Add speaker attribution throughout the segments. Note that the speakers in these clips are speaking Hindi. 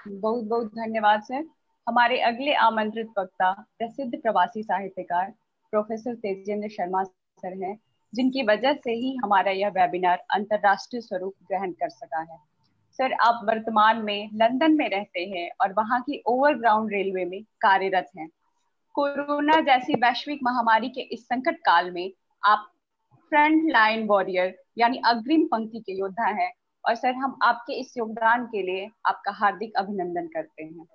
Speaker 1: बहुत बहुत धन्यवाद सर। हमारे अगले आमंत्रित वक्ता प्रसिद्ध प्रवासी साहित्यकार प्रोफेसर तेजेंद्र शर्मा सर हैं, जिनकी वजह से ही हमारा यह वेबिनार अंतर्राष्ट्रीय स्वरूप ग्रहण कर सका है। सर, आप वर्तमान में लंदन में रहते हैं और वहां की ओवरग्राउंड रेलवे में कार्यरत हैं। कोरोना जैसी वैश्विक महामारी के इस संकट काल में आप फ्रंट लाइन वॉरियर यानी अग्रिम पंक्ति के योद्धा हैं। और सर, हम आपके इस योगदान के लिए आपका हार्दिक अभिनंदन करते हैं।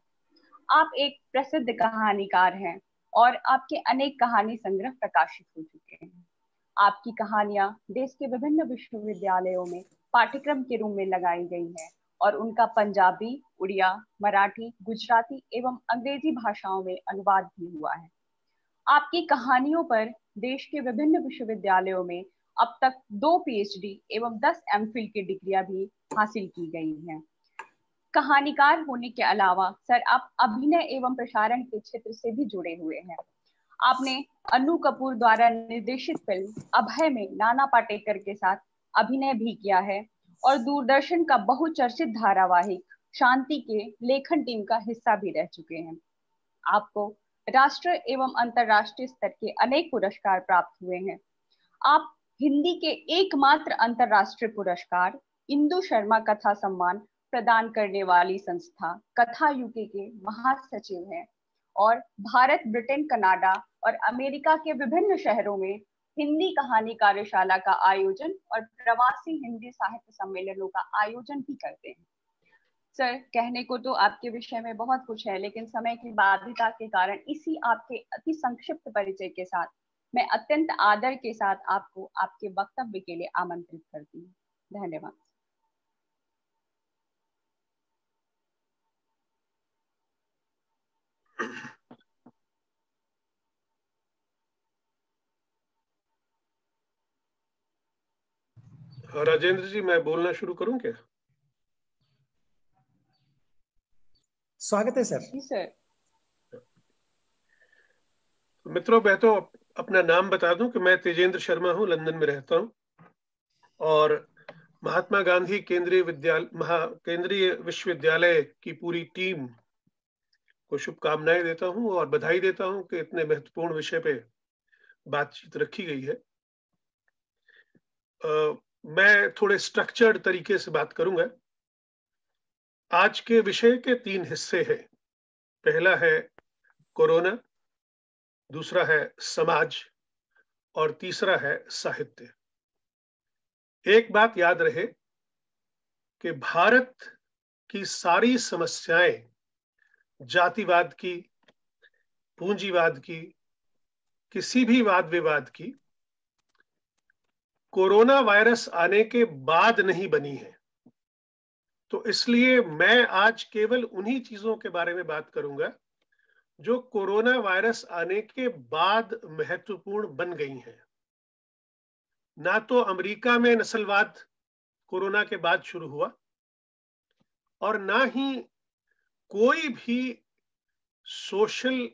Speaker 1: आप एक प्रसिद्ध कहानीकार हैं और आपके अनेक कहानी संग्रह प्रकाशित हो चुके हैं। आपकी कहानियां देश के विभिन्न विश्वविद्यालयों में पाठ्यक्रम के रूप में लगाई गई हैं और उनका पंजाबी, उड़िया, मराठी, गुजराती एवं अंग्रेजी भाषाओं में अनुवाद भी हुआ है। आपकी कहानियों पर देश के विभिन्न विश्वविद्यालयों में अब तक 2 पीएचडी एवं 10 एमफिल की डिग्रियां भी हासिल की गई हैं। कहानीकार होने के अलावा सर, आप अभिनय एवं प्रसारण के क्षेत्र से भी जुड़े हुए हैं। आपने अनु कपूर द्वारा निर्देशित फिल्म अभय में नाना पाटेकर के साथ अभिनय भी किया है और दूरदर्शन का बहुचर्चित धारावाहिक शांति के लेखन टीम का हिस्सा भी रह चुके हैं। आपको राष्ट्र एवं अंतरराष्ट्रीय स्तर के अनेक पुरस्कार प्राप्त हुए हैं। आप हिंदी के एकमात्र अंतरराष्ट्रीय पुरस्कार इंदु शर्मा कथा सम्मान प्रदान करने वाली संस्था कथा यूके के महासचिव हैं और भारत, ब्रिटेन, कनाडा और अमेरिका के विभिन्न शहरों में हिंदी कहानी कार्यशाला का आयोजन और प्रवासी हिंदी साहित्य सम्मेलनों का आयोजन भी करते हैं। सर, कहने को तो आपके विषय में बहुत कुछ है, लेकिन समय की बाध्यता के कारण इसी आपके अति संक्षिप्त परिचय के साथ मैं अत्यंत आदर के साथ आपको आपके वक्तव्य के लिए आमंत्रित करती हूँ। धन्यवाद।
Speaker 2: राजेंद्र जी, मैं बोलना शुरू करूं क्या?
Speaker 3: स्वागत है सर।
Speaker 1: जी सर।
Speaker 2: मित्रों, मैं तो अपना नाम बता दूं कि मैं तेजेंद्र शर्मा हूं, लंदन में रहता हूं और महात्मा गांधी केंद्रीय विश्वविद्यालय की पूरी टीम को शुभकामनाएं देता हूं और बधाई देता हूं कि इतने महत्वपूर्ण विषय पे बातचीत रखी गई है। मैं थोड़े स्ट्रक्चर्ड तरीके से बात करूंगा। आज के विषय के 3 हिस्से हैं। पहला है कोरोना, दूसरा है समाज और तीसरा है साहित्य। एक बात याद रहे कि भारत की सारी समस्याएं जातिवाद की, पूंजीवाद की, किसी भी वाद विवाद की कोरोना वायरस आने के बाद नहीं बनी है। तो इसलिए मैं आज केवल उन्हीं चीजों के बारे में बात करूंगा जो कोरोना वायरस आने के बाद महत्वपूर्ण बन गई हैं। ना तो अमेरिका में नस्लवाद कोरोना के बाद शुरू हुआ और ना ही कोई भी सोशल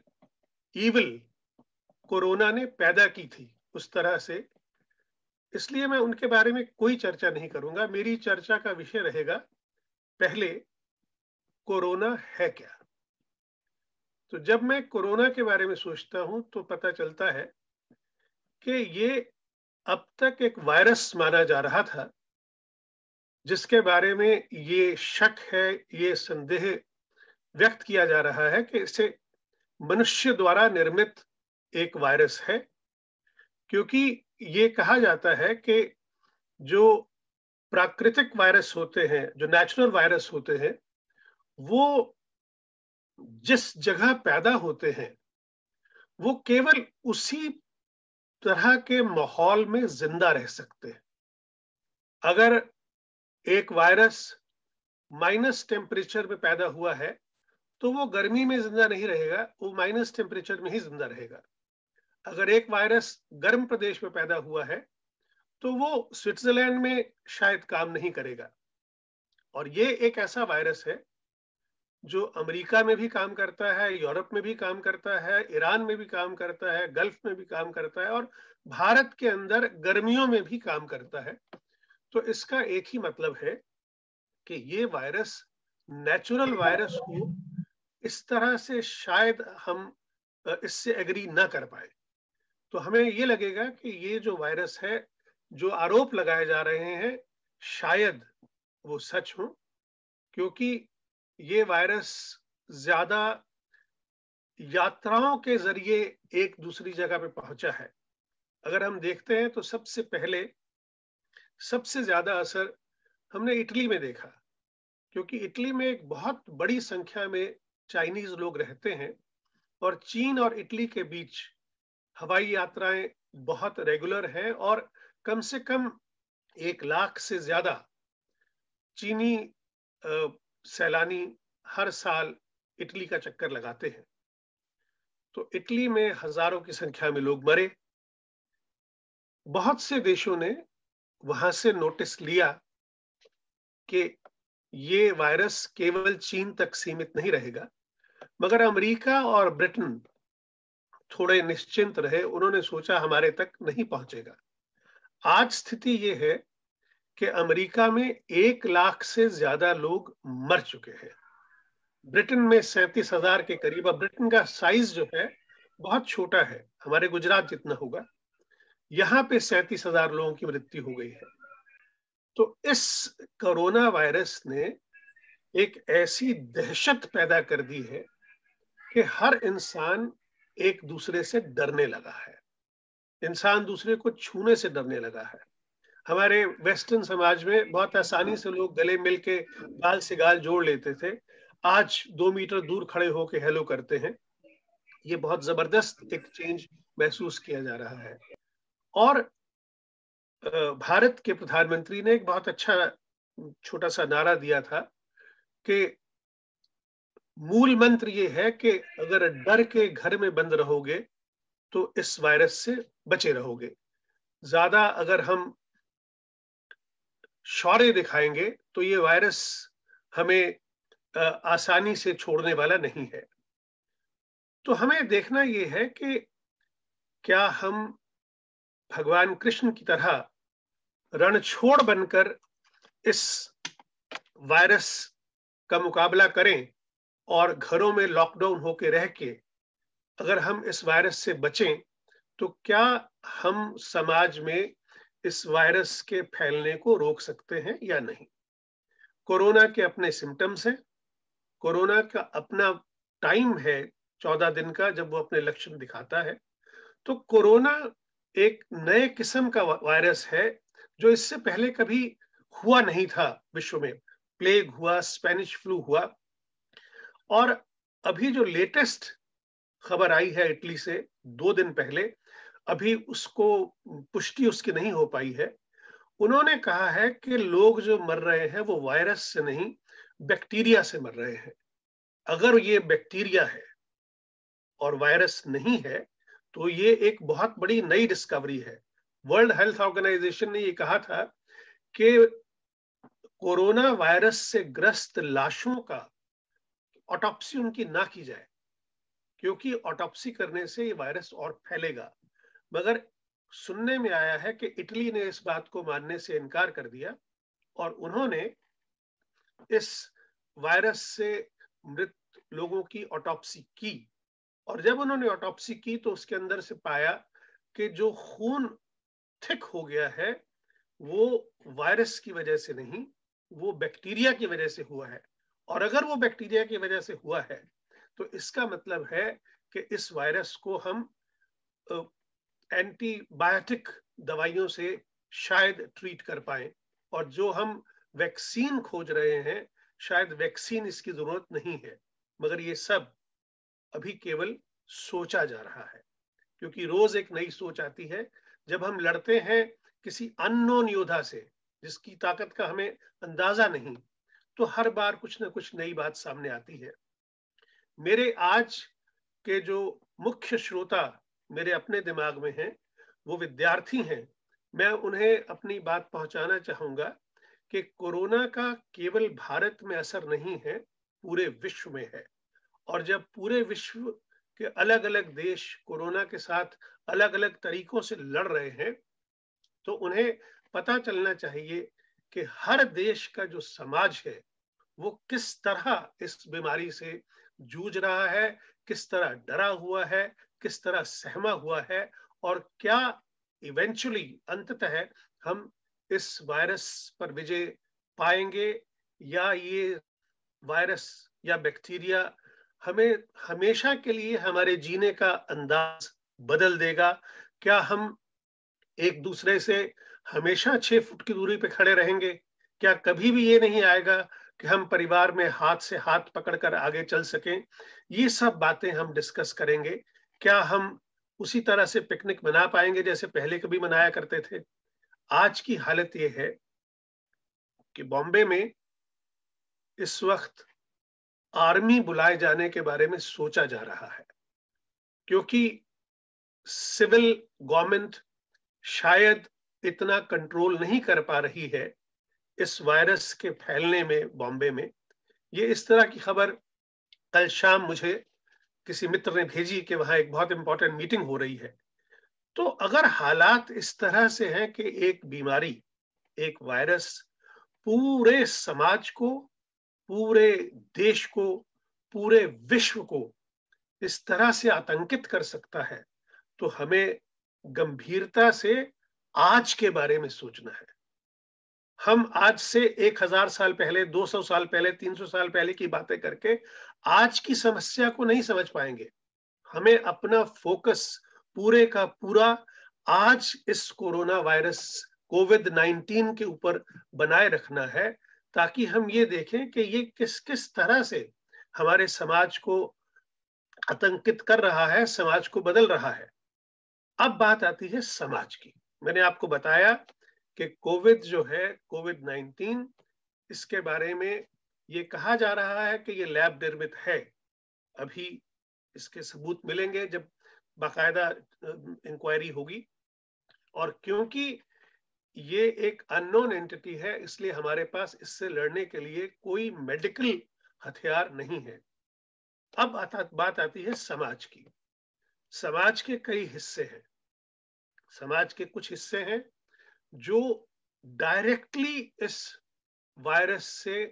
Speaker 2: ईविल कोरोना ने पैदा की थी उस तरह से। इसलिए मैं उनके बारे में कोई चर्चा नहीं करूंगा। मेरी चर्चा का विषय रहेगा पहले कोरोना है क्या। तो जब मैं कोरोना के बारे में सोचता हूं तो पता चलता है कि ये अब तक एक वायरस माना जा रहा था जिसके बारे में ये शक है, ये संदेह व्यक्त किया जा रहा है कि इसे मनुष्य द्वारा निर्मित एक वायरस है, क्योंकि ये कहा जाता है कि जो प्राकृतिक वायरस होते हैं, जो नेचुरल वायरस होते हैं, वो जिस जगह पैदा होते हैं वो केवल उसी तरह के माहौल में जिंदा रह सकते हैं। अगर एक वायरस माइनस टेम्परेचर में पैदा हुआ है तो वो गर्मी में जिंदा नहीं रहेगा, वो माइनस टेम्परेचर में ही जिंदा रहेगा। अगर एक वायरस गर्म प्रदेश में पैदा हुआ है तो वो स्विट्जरलैंड में शायद काम नहीं करेगा। और ये एक ऐसा वायरस है जो अमेरिका में भी काम करता है, यूरोप में भी काम करता है, ईरान में भी काम करता है, गल्फ में भी काम करता है और भारत के अंदर गर्मियों में भी काम करता है। तो इसका एक ही मतलब है कि ये वायरस नेचुरल वायरस को इस तरह से शायद हम इससे एग्री ना कर पाए। तो हमें ये लगेगा कि ये जो वायरस है, जो आरोप लगाए जा रहे हैं, शायद वो सच हो, क्योंकि ये वायरस ज्यादा यात्राओं के जरिए एक दूसरी जगह पे पहुंचा है। अगर हम देखते हैं तो सबसे पहले सबसे ज्यादा असर हमने इटली में देखा, क्योंकि इटली में एक बहुत बड़ी संख्या में चाइनीज लोग रहते हैं और चीन और इटली के बीच हवाई यात्राएं बहुत रेगुलर हैं और कम से कम 1 लाख से ज्यादा चीनी सैलानी हर साल इटली का चक्कर लगाते हैं। तो इटली में हजारों की संख्या में लोग मरे। बहुत से देशों ने वहां से नोटिस लिया कि ये वायरस केवल चीन तक सीमित नहीं रहेगा, मगर अमेरिका और ब्रिटेन थोड़े निश्चिंत रहे। उन्होंने सोचा हमारे तक नहीं पहुंचेगा। आज स्थिति ये है कि अमेरिका में 1 लाख से ज्यादा लोग मर चुके हैं। ब्रिटेन में 37,000 के करीब। अब ब्रिटेन का साइज जो है बहुत छोटा है, हमारे गुजरात जितना होगा। यहाँ पे 37,000 लोगों की मृत्यु हो गई है। तो इस कोरोना वायरस ने एक ऐसी दहशत पैदा कर दी है कि हर इंसान एक दूसरे से डरने लगा है। इंसान दूसरे को छूने से डरने लगा है। हमारे वेस्टर्न समाज में बहुत आसानी से लोग गले मिल के गाल से गाल जोड़ लेते थे। आज 2 मीटर दूर खड़े होके हेलो करते हैं। ये बहुत जबरदस्त एक चेंज महसूस किया जा रहा है। और भारत के प्रधानमंत्री ने एक बहुत अच्छा छोटा सा नारा दिया था कि मूल मंत्र ये है कि अगर डर के घर में बंद रहोगे तो इस वायरस से बचे रहोगे। ज्यादा अगर हम शौर्य दिखाएंगे तो ये वायरस हमें आसानी से छोड़ने वाला नहीं है। तो हमें देखना ये है कि क्या हम भगवान कृष्ण की तरह रणछोड़ बनकर इस वायरस का मुकाबला करें और घरों में लॉकडाउन होके रह के अगर हम इस वायरस से बचें तो क्या हम समाज में इस वायरस के फैलने को रोक सकते हैं या नहीं। कोरोना के अपने सिम्टम्स हैं, कोरोना का अपना टाइम है 14 दिन का जब वो अपने लक्षण दिखाता है। तो कोरोना एक नए किस्म का वायरस है जो इससे पहले कभी हुआ नहीं था विश्व में। प्लेग हुआ, स्पेनिश फ्लू हुआ, और अभी जो लेटेस्ट खबर आई है इटली से 2 दिन पहले, अभी उसको पुष्टि उसकी नहीं हो पाई है। उन्होंने कहा है कि लोग जो मर रहे हैं वो वायरस से नहीं, बैक्टीरिया से मर रहे हैं। अगर ये बैक्टीरिया है और वायरस नहीं है तो ये एक बहुत बड़ी नई डिस्कवरी है। वर्ल्ड हेल्थ ऑर्गेनाइजेशन ने ये कहा था कि कोरोना वायरस से ग्रस्त लाशों का ऑटोप्सी उनकी ना की जाए, क्योंकि ऑटोप्सी करने से ये वायरस और फैलेगा। मगर सुनने में आया है कि इटली ने इस बात को मानने से इनकार कर दिया और उन्होंने इस वायरस से मृत लोगों की ऑटोप्सी की। और जब उन्होंने ऑटोप्सी की तो उसके अंदर से पाया कि जो खून थिक हो गया है वो वायरस की वजह से नहीं, वो बैक्टीरिया की वजह से हुआ है। और अगर वो बैक्टीरिया की वजह से हुआ है तो इसका मतलब है कि इस वायरस को हम एंटीबायोटिक दवाइयों से शायद ट्रीट कर पाए। और जो हम वैक्सीन खोज रहे हैं, शायद वैक्सीन इसकी जरूरत नहीं है। मगर ये सब अभी केवल सोचा जा रहा है, क्योंकि रोज एक नई सोच आती है। जब हम लड़ते हैं किसी अननोन योद्धा से जिसकी ताकत का हमें अंदाजा नहीं, तो हर बार कुछ ना कुछ नई बात सामने आती है। मेरे आज के जो मुख्य श्रोता मेरे अपने दिमाग में हैं वो विद्यार्थी हैं। मैं उन्हें अपनी बात पहुंचाना चाहूंगा कि कोरोना का केवल भारत में असर नहीं है, पूरे विश्व में है। और जब पूरे विश्व के अलग अलग देश कोरोना के साथ अलग अलग तरीकों से लड़ रहे हैं तो उन्हें पता चलना चाहिए कि हर देश का जो समाज है वो किस तरह इस बीमारी से जूझ रहा है, किस तरह डरा हुआ है, किस तरह सहमा हुआ है, और क्या इवेंचुअली अंततः हम इस वायरस पर विजय पाएंगे, या ये वायरस या बैक्टीरिया हमें हमेशा के लिए हमारे जीने का अंदाज बदल देगा। क्या हम एक दूसरे से हमेशा 6 फुट की दूरी पे खड़े रहेंगे? क्या कभी भी ये नहीं आएगा कि हम परिवार में हाथ से हाथ पकड़कर आगे चल सकें? ये सब बातें हम डिस्कस करेंगे। क्या हम उसी तरह से पिकनिक मना पाएंगे जैसे पहले कभी मनाया करते थे? आज की हालत ये है कि बॉम्बे में इस वक्त आर्मी बुलाए जाने के बारे में सोचा जा रहा है, क्योंकि सिविल गवर्नमेंट शायद इतना कंट्रोल नहीं कर पा रही है इस वायरस के फैलने में बॉम्बे में। ये इस तरह की खबर कल शाम मुझे किसी मित्र ने भेजी कि वहां एक बहुत इंपॉर्टेंट मीटिंग हो रही है। तो अगर हालात इस तरह से हैं कि एक बीमारी, एक वायरस पूरे समाज को, पूरे देश को, पूरे विश्व को इस तरह से आतंकित कर सकता है, तो हमें गंभीरता से आज के बारे में सोचना है। हम आज से 1000 साल पहले, 200 साल पहले, 300 साल पहले की बातें करके आज की समस्या को नहीं समझ पाएंगे। हमें अपना फोकस पूरे का पूरा आज इस कोरोना वायरस कोविड-19 के ऊपर बनाए रखना है, ताकि हम ये देखें कि ये किस किस तरह से हमारे समाज को आतंकित कर रहा है, समाज को बदल रहा है। अब बात आती है समाज की। मैंने आपको बताया कि कोविड जो है, कोविड-19, इसके बारे में ये कहा जा रहा है कि ये लैब निर्मित है। अभी इसके सबूत मिलेंगे जब बाकायदा इंक्वायरी होगी, और क्योंकि ये एक अननोन एंटिटी है, इसलिए हमारे पास इससे लड़ने के लिए कोई मेडिकल हथियार नहीं है। अब बात आती है समाज की। समाज के कई हिस्से हैं। समाज के कुछ हिस्से हैं जो डायरेक्टली इस वायरस से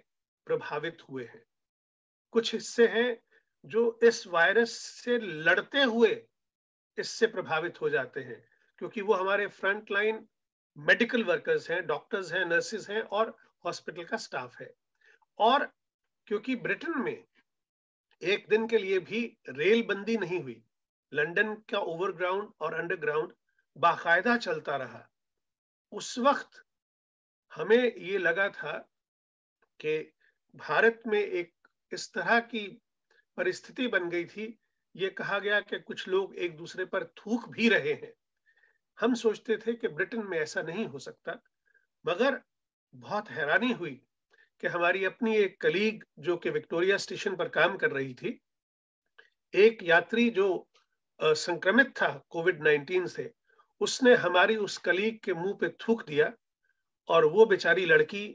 Speaker 2: प्रभावित हुए हैं। कुछ हिस्से हैं जो इस वायरस से लड़ते हुए इससे प्रभावित हो जाते हैं, क्योंकि वो हमारे फ्रंट लाइन मेडिकल वर्कर्स हैं, डॉक्टर्स हैं, नर्सेज हैं और हॉस्पिटल का स्टाफ है। और क्योंकि ब्रिटेन में एक दिन के लिए भी रेल बंदी नहीं हुई, लंदन का ओवरग्राउंड और अंडरग्राउंड बाकायदा चलता रहा। उस वक्त हमें ये लगा था कि भारत में एक इस तरह की परिस्थिति बन गई थी, ये कहा गया कि कुछ लोग एक दूसरे पर थूक भी रहे हैं। हम सोचते थे कि ब्रिटेन में ऐसा नहीं हो सकता, मगर बहुत हैरानी हुई कि हमारी अपनी एक कलीग जो कि विक्टोरिया स्टेशन पर काम कर रही थी, एक यात्री जो संक्रमित था कोविड-19 से, उसने हमारी उस कलीग के मुंह पे थूक दिया, और वो बेचारी लड़की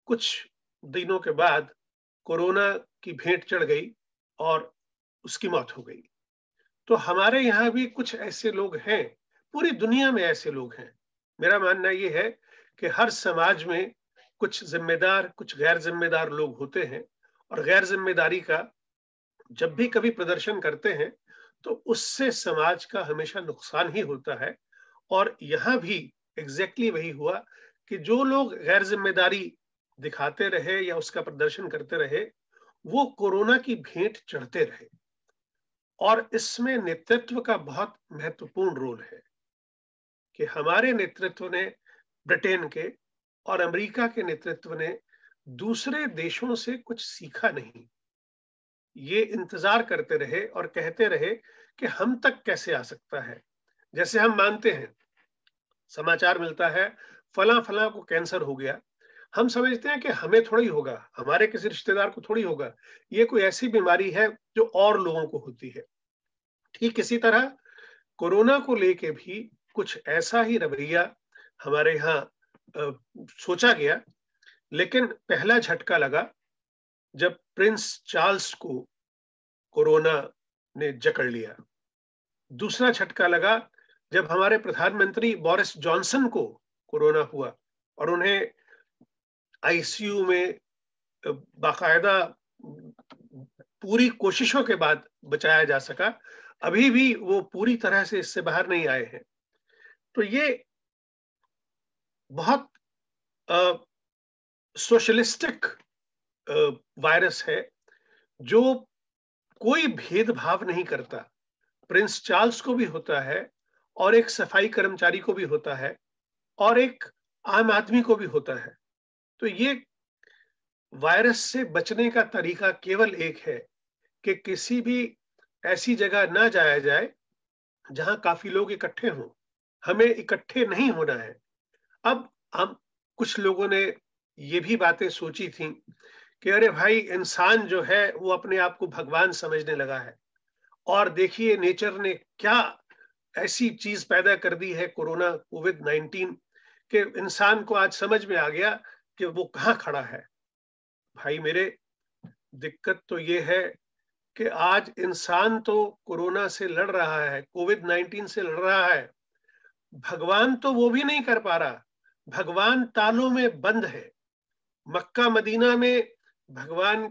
Speaker 2: कुछ दिनों के बाद कोरोना की भेंट चढ़ गई और उसकी मौत हो गई। तो हमारे यहाँ भी कुछ ऐसे लोग हैं, पूरी दुनिया में ऐसे लोग हैं। मेरा मानना ये है कि हर समाज में कुछ जिम्मेदार, कुछ गैर जिम्मेदार लोग होते हैं, और गैर जिम्मेदारी का जब भी कभी प्रदर्शन करते हैं तो उससे समाज का हमेशा नुकसान ही होता है। और यहाँ भी एग्जैक्टली वही हुआ कि जो लोग गैर जिम्मेदारी दिखाते रहे या उसका प्रदर्शन करते रहे, वो कोरोना की भेंट चढ़ते रहे। और इसमें नेतृत्व का बहुत महत्वपूर्ण रोल है कि हमारे नेतृत्व ने, ब्रिटेन के और अमेरिका के नेतृत्व ने दूसरे देशों से कुछ सीखा नहीं। ये इंतजार करते रहे और कहते रहे कि हम तक कैसे आ सकता है। जैसे हम मानते हैं, समाचार मिलता है फला फला को कैंसर हो गया, हम समझते हैं कि हमें थोड़ी होगा, हमारे किसी रिश्तेदार को थोड़ी होगा, ये कोई ऐसी बीमारी है जो और लोगों को होती है। ठीक इसी तरह कोरोना को लेके भी कुछ ऐसा ही रवैया हमारे यहाँ सोचा गया। लेकिन पहला झटका लगा जब प्रिंस चार्ल्स को कोरोना ने जकड़ लिया। दूसरा झटका लगा जब हमारे प्रधानमंत्री बोरिस जॉनसन को कोरोना हुआ और उन्हें आईसीयू में बाकायदा पूरी कोशिशों के बाद बचाया जा सका, अभी भी वो पूरी तरह से इससे बाहर नहीं आए हैं। तो ये बहुत सोशलिस्टिक वायरस है जो कोई भेदभाव नहीं करता। प्रिंस चार्ल्स को भी होता है और एक सफाई कर्मचारी को भी होता है और एक आम आदमी को भी होता है। तो ये वायरस से बचने का तरीका केवल एक है कि किसी भी ऐसी जगह ना जाया जाए जहां काफी लोग इकट्ठे हों। हमें इकट्ठे नहीं होना है। अब हम कुछ लोगों ने ये भी बातें सोची थी कि अरे भाई, इंसान जो है वो अपने आप को भगवान समझने लगा है, और देखिए नेचर ने क्या ऐसी चीज पैदा कर दी है, कोरोना कोविड-19, कि इंसान को आज समझ में आ गया कि वो कहाँ खड़ा है। भाई मेरे, दिक्कत तो ये है कि आज इंसान तो कोरोना से लड़ रहा है, कोविड-19 से लड़ रहा है, भगवान तो वो भी नहीं कर पा रहा। भगवान तालों में बंद है। मक्का मदीना में भगवान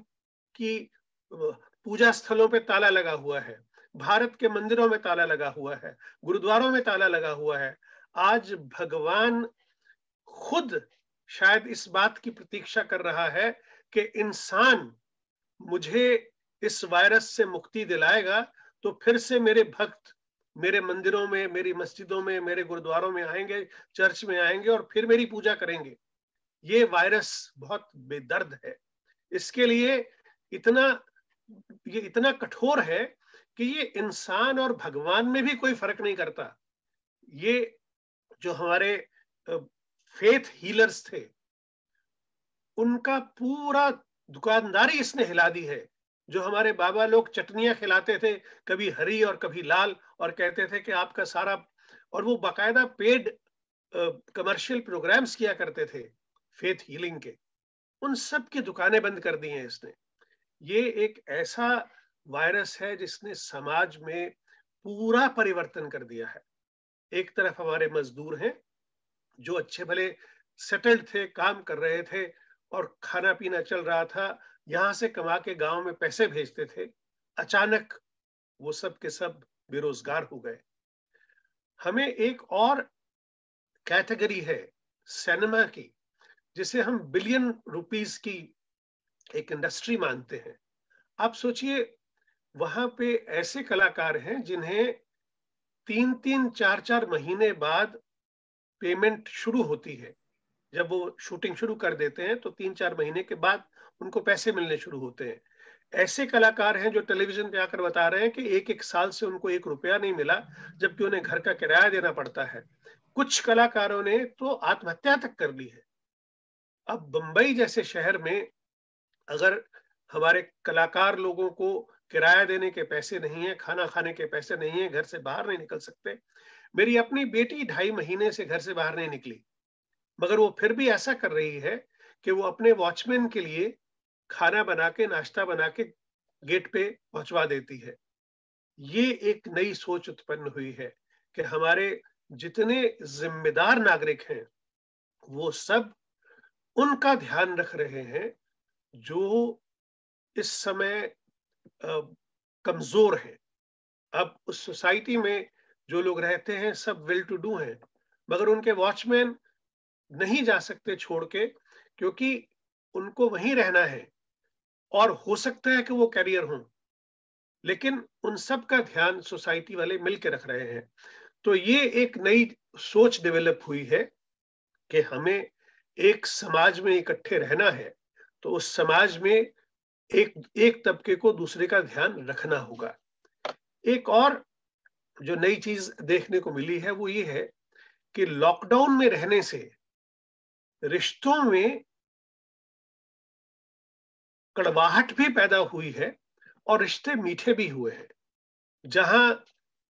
Speaker 2: की पूजा स्थलों पे ताला लगा हुआ है, भारत के मंदिरों में ताला लगा हुआ है, गुरुद्वारों में ताला लगा हुआ है। आज भगवान खुद शायद इस बात की प्रतीक्षा कर रहा है कि इंसान मुझे इस वायरस से मुक्ति दिलाएगा तो फिर से मेरे भक्त मेरे मंदिरों में, मेरी मस्जिदों में, मेरे गुरुद्वारों में आएंगे, चर्च में आएंगे और फिर मेरी पूजा करेंगे। ये वायरस बहुत बेदर्द है। इसके लिए ये इतना कठोर है कि ये इंसान और भगवान में भी कोई फर्क नहीं करता। ये जो हमारे फेथ हीलर्स थे, उनका पूरा दुकानदारी इसने हिला दी है। जो हमारे बाबा लोग चटनियां खिलाते थे, कभी हरी और कभी लाल, और कहते थे कि आपका सारा, और वो बाकायदा पेड कमर्शियल प्रोग्राम्स किया करते थे फेथ हीलिंग के, उन सब की दुकानें बंद कर दी हैं इसने। ये एक ऐसा वायरस है जिसने समाज में पूरा परिवर्तन कर दिया है। एक तरफ हमारे मजदूर हैं जो अच्छे भले सेटल्ड थे, काम कर रहे थे और खाना पीना चल रहा था, यहां से कमा के गांव में पैसे भेजते थे, अचानक वो सब के सब बेरोजगार हो गए। हमें एक और कैटेगरी है सिनेमा की, जिसे हम बिलियन रुपीस की एक इंडस्ट्री मानते हैं। आप सोचिए, वहां पे ऐसे कलाकार हैं जिन्हें 3-3, 4-4 महीने बाद पेमेंट शुरू होती है। जब वो शूटिंग शुरू कर देते हैं तो 3-4 महीने के बाद उनको पैसे मिलने शुरू होते हैं। ऐसे कलाकार हैं जो टेलीविजन पे आकर बता रहे हैं कि एक साल से उनको 1 रुपया नहीं मिला, जबकि उन्हें घर का किराया देना पड़ता है। कुछ कलाकारों ने तो आत्महत्या तक कर ली है। अब बंबई जैसे शहर में अगर हमारे कलाकार लोगों को किराया देने के पैसे नहीं है, खाना खाने के पैसे नहीं है, घर से बाहर नहीं निकल सकते। मेरी अपनी बेटी 2.5 महीने से घर से बाहर नहीं निकली, मगर वो फिर भी ऐसा कर रही है कि वो अपने वॉचमैन के लिए खाना बना के, नाश्ता बना के गेट पे पहुंचवा देती है। ये एक नई सोच उत्पन्न हुई है कि हमारे जितने जिम्मेदार नागरिक हैं वो सब उनका ध्यान रख रहे हैं जो इस समय कमजोर है। अब उस सोसाइटी में जो लोग रहते हैं सब वेल टू डू हैं, मगर उनके वॉचमैन नहीं जा सकते छोड़ के, क्योंकि उनको वहीं रहना है और हो सकता है कि वो कैरियर हों, लेकिन उन सब का ध्यान सोसाइटी वाले मिलकर रख रहे हैं। तो ये एक नई सोच डेवलप हुई है कि हमें एक समाज में इकट्ठे रहना है, तो उस समाज में एक तबके को दूसरे का ध्यान रखना होगा। एक और जो नई चीज देखने को मिली है वो ये है कि लॉकडाउन में रहने से रिश्तों में कड़वाहट भी पैदा हुई है और रिश्ते मीठे भी हुए हैं। जहां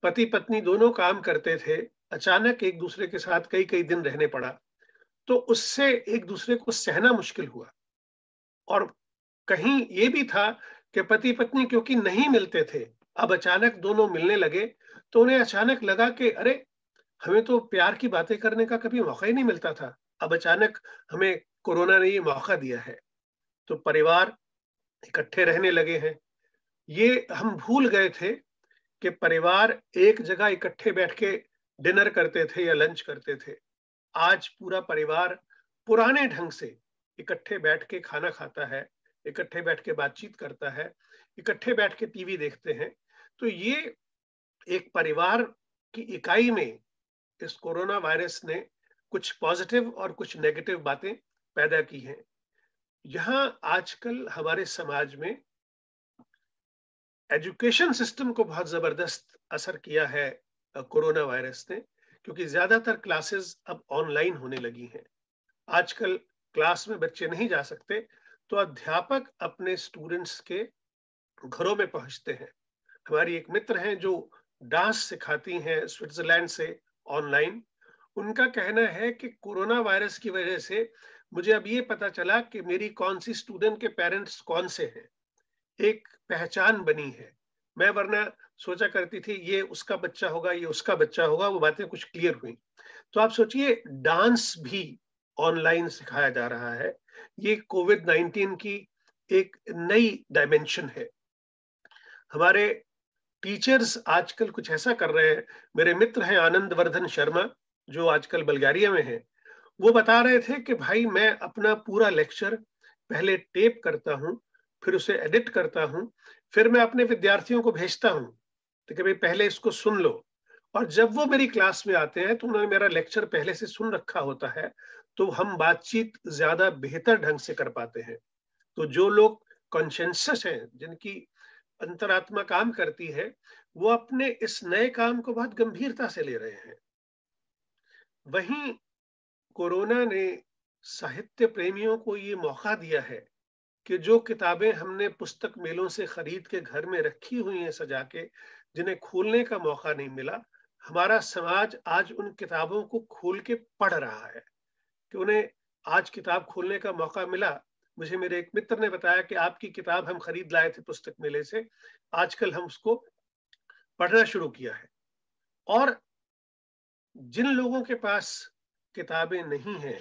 Speaker 2: पति पत्नी दोनों काम करते थे, अचानक एक दूसरे के साथ कई कई दिन रहने पड़ा, तो उससे एक दूसरे को सहना मुश्किल हुआ। और कहीं ये भी था कि पति पत्नी क्योंकि नहीं मिलते थे, अब अचानक दोनों मिलने लगे, तो उन्हें अचानक लगा कि अरे, हमें तो प्यार की बातें करने का कभी मौका ही नहीं मिलता था, अब अचानक हमें कोरोना ने ये मौका दिया है। तो परिवार इकट्ठे रहने लगे हैं। ये हम भूल गए थे कि परिवार एक जगह इकट्ठे बैठ के डिनर करते थे या लंच करते थे। आज पूरा परिवार पुराने ढंग से इकट्ठे बैठ के खाना खाता है, इकट्ठे बैठ के बातचीत करता है, इकट्ठे बैठ के टीवी देखते हैं। तो ये एक परिवार की इकाई में इस कोरोना वायरस ने कुछ पॉजिटिव और कुछ नेगेटिव बातें पैदा की हैं। यहाँ आजकल हमारे समाज में एजुकेशन सिस्टम को बहुत जबरदस्त असर किया है कोरोना वायरस ने, क्योंकि ज्यादातर क्लासेस अब ऑनलाइन होने लगी हैं। आजकल क्लास में बच्चे नहीं जा सकते, तो अध्यापक अपने स्टूडेंट्स के घरों में पहुंचते हैं। हमारी एक मित्र हैं जो डांस सिखाती हैं स्विट्जरलैंड से ऑनलाइन। उनका कहना है कि कोरोना वायरस की वजह से मुझे अब ये पता चला कि मेरी कौन सी स्टूडेंट के पेरेंट्स कौन से हैं। एक पहचान बनी है। मैं वरना सोचा करती थी ये उसका बच्चा होगा, ये उसका बच्चा होगा, वो बातें कुछ क्लियर हुई। तो आप सोचिए, डांस भी ऑनलाइन सिखाया जा रहा है। ये कोविड-19 की एक नई डायमेंशन है। हमारे टीचर्स आजकल कुछ ऐसा कर रहे हैं। मेरे मित्र हैं आनंद वर्धन शर्मा, जो आजकल बल्गारिया में हैं। वो बता रहे थे कि भाई मैं अपना पूरा लेक्चर पहले टेप करता हूं, फिर उसे एडिट करता हूं, फिर मैं अपने विद्यार्थियों को भेजता हूं तो कि भाई पहले इसको सुन लो। और जब वो मेरी क्लास में आते हैं तो उन्होंने मेरा लेक्चर पहले से सुन रखा होता है, तो हम बातचीत ज्यादा बेहतर ढंग से कर पाते हैं। तो जो लोग कॉन्शियस हैं, जिनकी अंतरात्मा काम करती है, वो अपने इस नए काम को बहुत गंभीरता से ले रहे हैं। वहीं कोरोना ने साहित्य प्रेमियों को ये मौका दिया है कि जो किताबें हमने पुस्तक मेलों से खरीद के घर में रखी हुई हैं सजा के, जिन्हें खोलने का मौका नहीं मिला, हमारा समाज आज उन किताबों को खोल के पढ़ रहा है। कि उन्हें आज किताब खोलने का मौका मिला। मुझे मेरे एक मित्र ने बताया कि आपकी किताब हम खरीद लाए थे पुस्तक मेले से, आजकल हम उसको पढ़ना शुरू किया है। और जिन लोगों के पास किताबें नहीं हैं,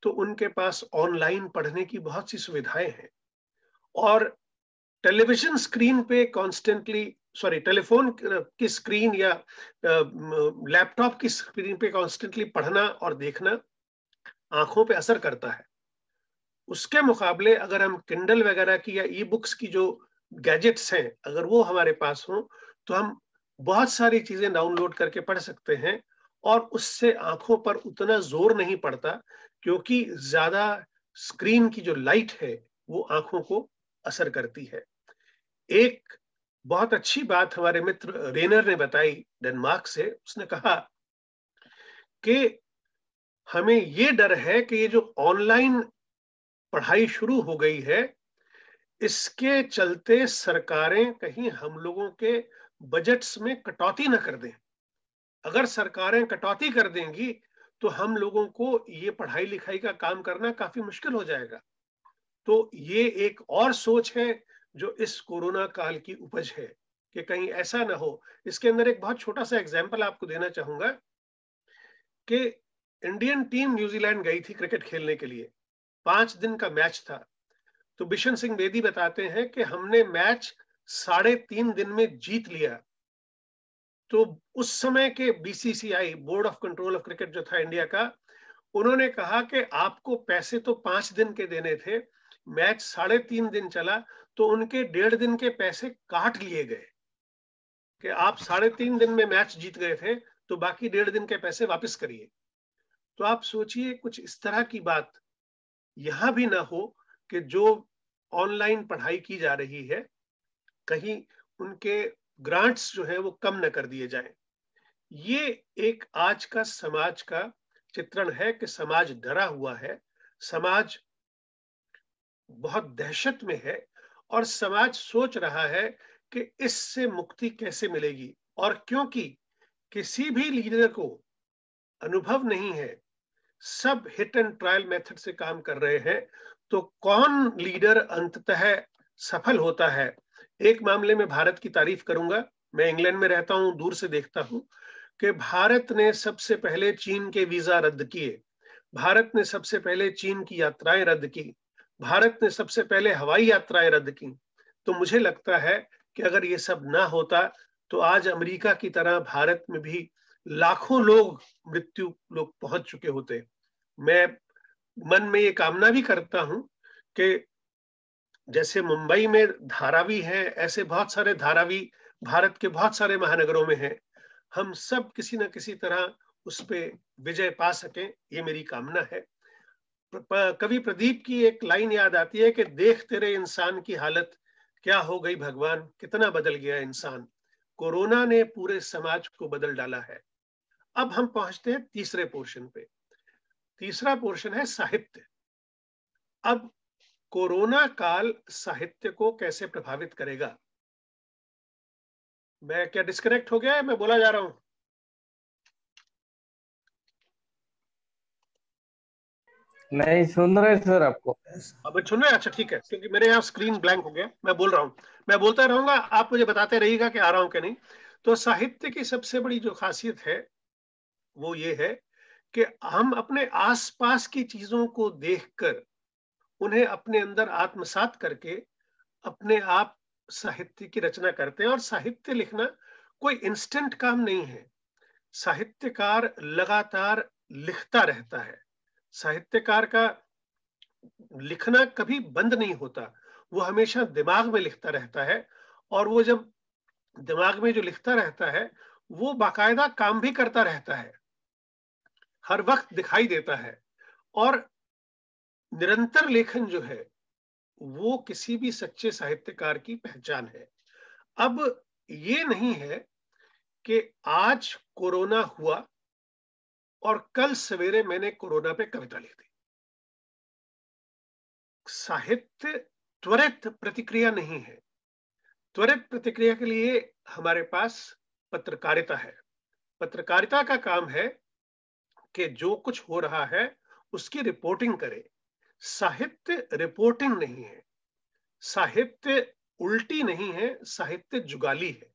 Speaker 2: तो उनके पास ऑनलाइन पढ़ने की बहुत सी सुविधाएं हैं। और टेलीविजन स्क्रीन पे टेलीफोन की स्क्रीन या लैपटॉप की स्क्रीन पे कॉन्स्टेंटली पढ़ना और देखना आंखों पे असर करता है। उसके मुकाबले अगर हम किंडल वगैरह की या ई बुक्स की जो गैजेट्स हैं, अगर वो हमारे पास हो, तो हम बहुत सारी चीजें डाउनलोड करके पढ़ सकते हैं और उससे आंखों पर उतना जोर नहीं पड़ता, क्योंकि ज्यादा स्क्रीन की जो लाइट है वो आंखों को असर करती है। एक बहुत अच्छी बात हमारे मित्र रेनर ने बताई डेनमार्क से। उसने कहा कि हमें ये डर है कि ये जो ऑनलाइन पढ़ाई शुरू हो गई है, इसके चलते सरकारें कहीं हम लोगों के बजट्स में कटौती न कर दें। अगर सरकारें कटौती कर देंगी तो हम लोगों को ये पढ़ाई लिखाई का काम करना काफी मुश्किल हो जाएगा। तो ये एक और सोच है जो इस कोरोना काल की उपज है कि कहीं ऐसा ना हो। इसके अंदर एक बहुत छोटा सा एग्जाम्पल आपको देना चाहूंगा कि इंडियन टीम न्यूजीलैंड गई थी क्रिकेट खेलने के लिए। 5 दिन का मैच था। तो बिशन सिंह बेदी बताते हैं कि हमने मैच 3.5 दिन में जीत लिया। तो उस समय के BCCI, board of control of cricket जो था इंडिया का, उन्होंने कहा कि आपको पैसे तो 5 दिन के देने थे, मैच 3.5 दिन चला, तो उनके 1.5 दिन के पैसे काट लिए गए कि आप 3.5 दिन में मैच जीत गए थे, तो बाकी 1.5 दिन के पैसे वापस करिए। तो आप सोचिए कुछ इस तरह की बात यहां भी ना हो कि जो ऑनलाइन पढ़ाई की जा रही है, कहीं उनके ग्रांट्स जो है वो कम न कर दिए जाएं। ये एक आज का समाज का चित्रण है कि समाज डरा हुआ है, समाज बहुत दहशत में है और समाज सोच रहा है कि इससे मुक्ति कैसे मिलेगी। और क्योंकि किसी भी लीडर को अनुभव नहीं है, सब हिट एंड ट्रायल मेथड से काम कर रहे हैं, तो कौन लीडर अंततः सफल होता है। एक मामले में भारत की तारीफ करूंगा। मैं इंग्लैंड में रहता हूं, दूर से देखता हूं कि भारत ने सबसे पहले चीन के वीजा रद्द किए, भारत ने सबसे पहले चीन की यात्राएं रद्द की, भारत ने सबसे पहले हवाई यात्राएं रद्द की। तो मुझे लगता है कि अगर ये सब ना होता तो आज अमेरिका की तरह भारत में भी लाखों मृत्यु लोग पहुंच चुके होते। मैं मन में ये कामना भी करता हूं कि जैसे मुंबई में धारावी हैं, ऐसे बहुत सारे धारावी भारत के बहुत सारे महानगरों में हैं। हम सब किसी न किसी तरह उस पे विजय पा सकें, ये मेरी कामना है। कवि प्रदीप की एक लाइन याद आती है कि देख तेरे इंसान की हालत, क्या हो गई भगवान, कितना बदल गया इंसान। कोरोना ने पूरे समाज को बदल डाला है। अब हम पहुंचते हैं तीसरे पोर्शन पे। तीसरा पोर्शन है साहित्य। अब कोरोना काल साहित्य को कैसे प्रभावित करेगा? मैं क्या डिस्कनेक्ट हो गया है? मैं बोला जा रहा हूं?
Speaker 4: नहीं सुन रहे सर आपको।
Speaker 2: अब सुन रहे? अच्छा ठीक है, क्योंकि मेरे यहाँ स्क्रीन ब्लैंक हो गया। मैं बोल रहा हूँ, मैं बोलता रहूंगा, आप मुझे बताते रहिएगा कि आ रहा हूं कि नहीं। तो साहित्य की सबसे बड़ी जो खासियत है वो ये है कि हम अपने आसपास की चीजों को देखकर उन्हें अपने अंदर आत्मसात करके अपने आप साहित्य की रचना करते हैं। और साहित्य लिखना कोई इंस्टेंट काम नहीं है। साहित्यकार लगातार लिखता रहता है। साहित्यकार का लिखना कभी बंद नहीं होता, वो हमेशा दिमाग में लिखता रहता है। और वो जब दिमाग में जो लिखता रहता है वो बाकायदा काम भी करता रहता है, हर वक्त दिखाई देता है। और निरंतर लेखन जो है वो किसी भी सच्चे साहित्यकार की पहचान है। अब ये नहीं है कि आज कोरोना हुआ और कल सवेरे मैंने कोरोना पे कविता लिख दी। साहित्य त्वरित प्रतिक्रिया नहीं है। त्वरित प्रतिक्रिया के लिए हमारे पास पत्रकारिता है। पत्रकारिता का काम है कि जो कुछ हो रहा है उसकी रिपोर्टिंग करे। साहित्य रिपोर्टिंग नहीं है, साहित्य उल्टी नहीं है, साहित्य जुगाली है।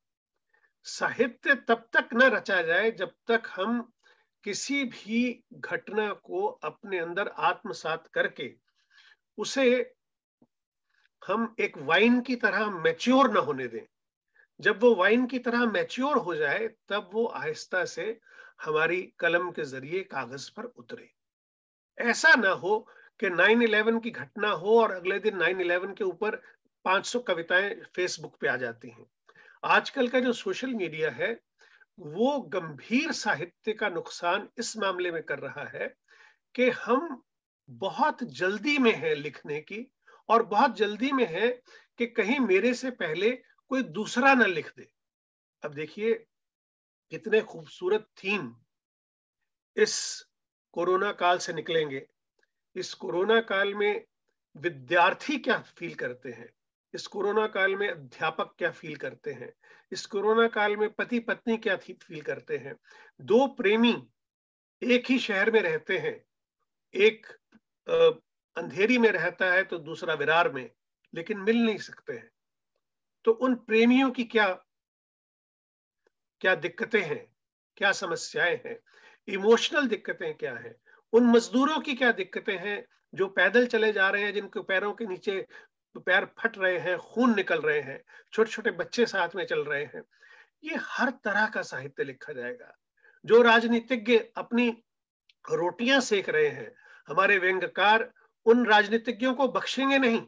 Speaker 2: साहित्य तब तक न रचा जाए जब तक हम किसी भी घटना को अपने अंदर आत्मसात करके उसे हम एक वाइन की तरह मैच्योर न होने दें। जब वो वाइन की तरह मैच्योर हो जाए तब वो आहिस्ता से हमारी कलम के जरिए कागज पर उतरे। ऐसा ना हो कि 9/11 की घटना हो और अगले दिन 9/11 के ऊपर 500 कविताएं फेसबुक पे आ जाती हैं। आजकल का जो सोशल मीडिया है वो गंभीर साहित्य का नुकसान इस मामले में कर रहा है कि हम बहुत जल्दी में है लिखने की, और बहुत जल्दी में है कि कहीं मेरे से पहले कोई दूसरा ना लिख दे। अब देखिए कितने खूबसूरत थीम इस कोरोना काल से निकलेंगे। इस कोरोना काल में विद्यार्थी क्या फील करते हैं, इस कोरोना काल में अध्यापक क्या फील करते हैं, इस कोरोना काल में पति पत्नी क्या फील करते हैं। दो प्रेमी एक ही शहर में रहते हैं, एक अंधेरी में रहता है तो दूसरा विरार में, लेकिन मिल नहीं सकते हैं। तो उन प्रेमियों की क्या क्या दिक्कतें हैं, क्या समस्याएं हैं, इमोशनल दिक्कतें क्या हैं। उन मजदूरों की क्या दिक्कतें हैं जो पैदल चले जा रहे हैं, जिनके पैरों के नीचे पैर फट रहे हैं, खून निकल रहे हैं, छोटे छोटे बच्चे साथ में चल रहे हैं। ये हर तरह का साहित्य लिखा जाएगा। जो राजनीतिज्ञ अपनी रोटियां सेक रहे हैं, हमारे व्यंग्यकार उन राजनीतिज्ञों को बख्शेंगे नहीं।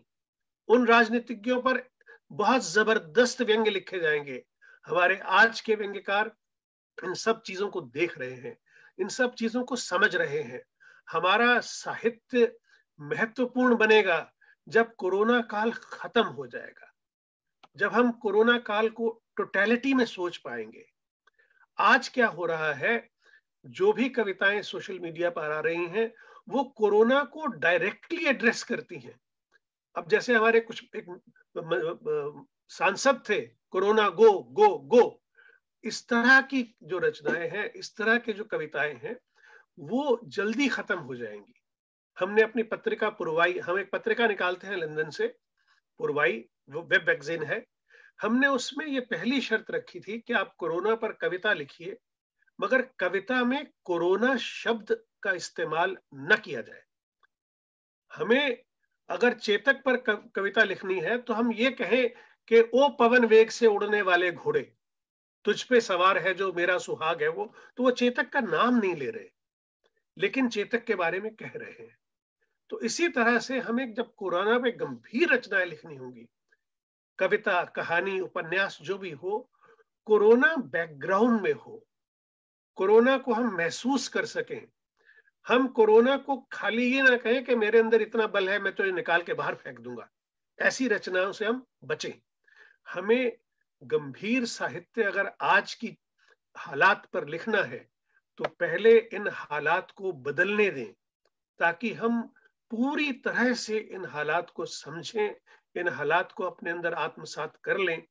Speaker 2: उन राजनीतिज्ञों पर बहुत जबरदस्त व्यंग्य लिखे जाएंगे। हमारे आज के व्यंग्यकार इन सब चीजों को देख रहे हैं, इन सब चीजों को समझ रहे हैं। हमारा साहित्य महत्वपूर्ण बनेगा जब कोरोना काल खत्म हो जाएगा, जब हम कोरोना काल को टोटलिटी में सोच पाएंगे। आज क्या हो रहा है, जो भी कविताएं सोशल मीडिया पर आ रही हैं वो कोरोना को डायरेक्टली एड्रेस करती हैं। अब जैसे हमारे कुछ एक सांसद थे, कोरोना गो गो गो, इस तरह की जो रचनाएं हैं, इस तरह के जो कविताएं हैं वो जल्दी खत्म हो जाएंगी। हमने अपनी पत्रिका पुरवाई, हम एक पत्रिका निकालते हैं लंदन से, पुरवाई, वो वेब मैगजीन है। हमने उसमें ये पहली शर्त रखी थी कि आप कोरोना पर कविता लिखिए, मगर कविता में कोरोना शब्द का इस्तेमाल न किया जाए। हमें अगर चेतक पर कविता लिखनी है तो हम ये कहें कि ओ पवन वेग से उड़ने वाले घोड़े, तुझ पे सवार है जो मेरा सुहाग है वो, तो वो चेतक का नाम नहीं ले रहे, लेकिन चेतक के बारे में कह रहे हैं। तो इसी तरह से हमें जब कोरोना पे गंभीर रचनाएं लिखनी होंगी, कविता, कहानी, उपन्यास जो भी हो, कोरोना बैकग्राउंड में हो, कोरोना को हम महसूस कर सकें। हम कोरोना को खाली ये ना कहें कि मेरे अंदर इतना बल है मैं तो ये निकाल के बाहर फेंक दूंगा, ऐसी रचनाओं से हम बचें। हमें गंभीर साहित्य अगर आज की हालात पर लिखना है तो पहले इन हालात को बदलने दें, ताकि हम पूरी तरह से इन हालात को समझें, इन हालात को अपने अंदर आत्मसात कर लें,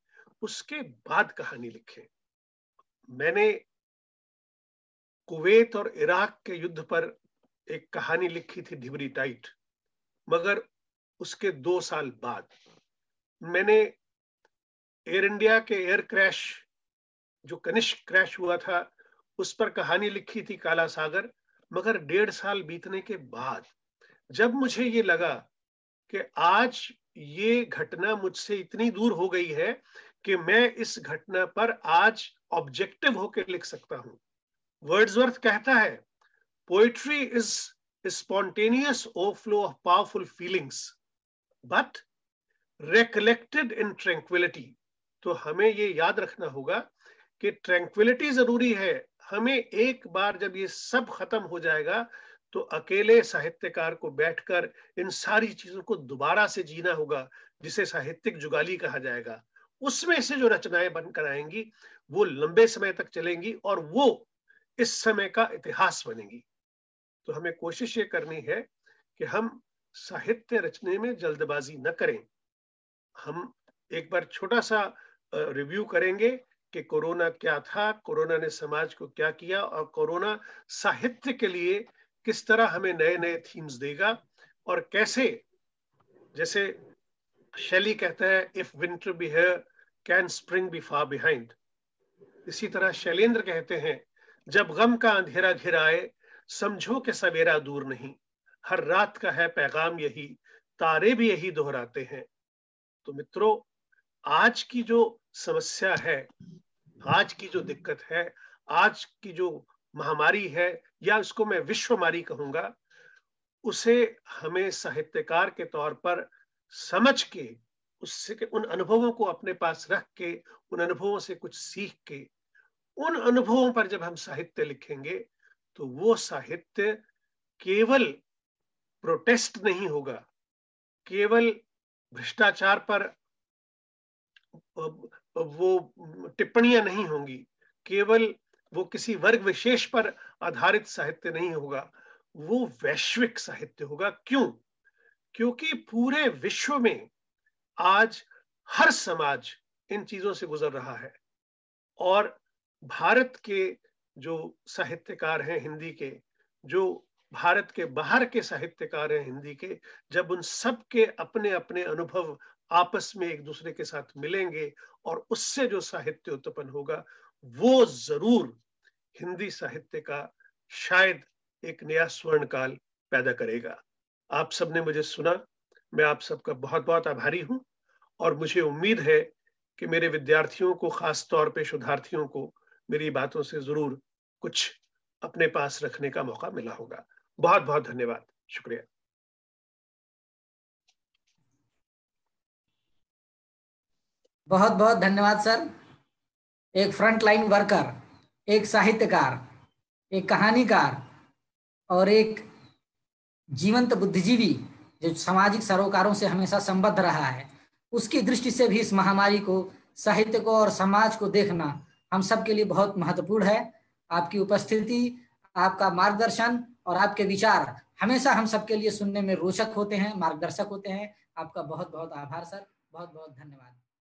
Speaker 2: उसके बाद कहानी लिखें। मैंने कुवैत और इराक के युद्ध पर एक कहानी लिखी थी, ढिबरी टाइट, मगर उसके 2 साल बाद मैंने एयर इंडिया के एयर क्रैश, जो कनिष्क क्रैश हुआ था, उस पर कहानी लिखी थी, काला सागर। मगर 1.5 साल बीतने के बाद जब मुझे ये लगा कि आज ये घटना मुझसे इतनी दूर हो गई है कि मैं इस घटना पर आज ऑब्जेक्टिव होकर लिख सकता हूं। वर्ड्सवर्थ कहता है, poetry is spontaneous overflow of powerful feelings but recollected in tranquility। तो हमें ये याद रखना होगा कि ट्रैंक्विलिटी जरूरी है। हमें एक बार जब ये सब खत्म हो जाएगा तो अकेले साहित्यकार को बैठकर इन सारी चीजों को दोबारा से जीना होगा, जिसे साहित्यिक जुगाली कहा जाएगा। उसमें से जो रचनाएं बनकर आएंगी वो लंबे समय तक चलेंगी और वो इस समय का इतिहास बनेगी। तो हमें कोशिश ये करनी है कि हम साहित्य रचने में जल्दबाजी न करें। हम एक बार छोटा सा रिव्यू करेंगे कि कोरोना क्या था, कोरोना ने समाज को क्या किया, और कोरोना साहित्य के लिए किस तरह हमें नए नए थीम्स देगा, और कैसे, जैसे शैली कहता है, if winter be here can spring be far behind, इसी तरह शैलेंद्र कहते हैं, जब गम का अंधेरा घिर आए समझो कि सवेरा दूर नहीं, हर रात का है पैगाम यही, तारे भी यही दोहराते हैं। तो मित्रों, आज की जो समस्या है, आज की जो दिक्कत है, आज की जो महामारी है, या उसको मैं विश्वमारी कहूंगा, उसे हमें साहित्यकार के तौर पर समझ के, उससे के उन अनुभवों को अपने पास रख के, उन अनुभवों से कुछ सीख के, उन अनुभवों पर जब हम साहित्य लिखेंगे तो वो साहित्य केवल प्रोटेस्ट नहीं होगा, केवल भ्रष्टाचार पर वो टिप्पणियां नहीं होंगी, केवल वो किसी वर्ग विशेष पर आधारित साहित्य नहीं होगा, वो वैश्विक साहित्य होगा। क्यों? क्योंकि पूरे विश्व में आज हर समाज इन चीजों से गुजर रहा है, और भारत के जो साहित्यकार हैं हिंदी के, जो भारत के बाहर के साहित्यकार हैं हिंदी के, जब उन सब के अपने अपने अनुभव आपस में एक दूसरे के साथ मिलेंगे और उससे जो साहित्य उत्पन्न होगा, वो जरूर हिंदी साहित्य का शायद एक नया स्वर्ण काल पैदा करेगा। आप सबने मुझे सुना, मैं आप सबका बहुत बहुत आभारी हूं, और मुझे उम्मीद है कि मेरे विद्यार्थियों को, खास तौर पे शोधार्थियों को, मेरी बातों से जरूर कुछ अपने पास रखने का मौका मिला होगा। बहुत बहुत धन्यवाद, शुक्रिया।
Speaker 3: बहुत बहुत धन्यवाद सर। एक फ्रंट लाइन वर्कर, एक साहित्यकार, एक कहानीकार और एक जीवंत बुद्धिजीवी जो सामाजिक सरोकारों से हमेशा संबद्ध रहा है, उसकी दृष्टि से भी इस महामारी को, साहित्य को और समाज को देखना हम सब के लिए बहुत महत्वपूर्ण है। आपकी उपस्थिति, आपका मार्गदर्शन और आपके विचार हमेशा हम सबके लिए सुनने में रोचक होते हैं, मार्गदर्शक होते हैं। आपका बहुत बहुत आभार सर, बहुत बहुत धन्यवाद।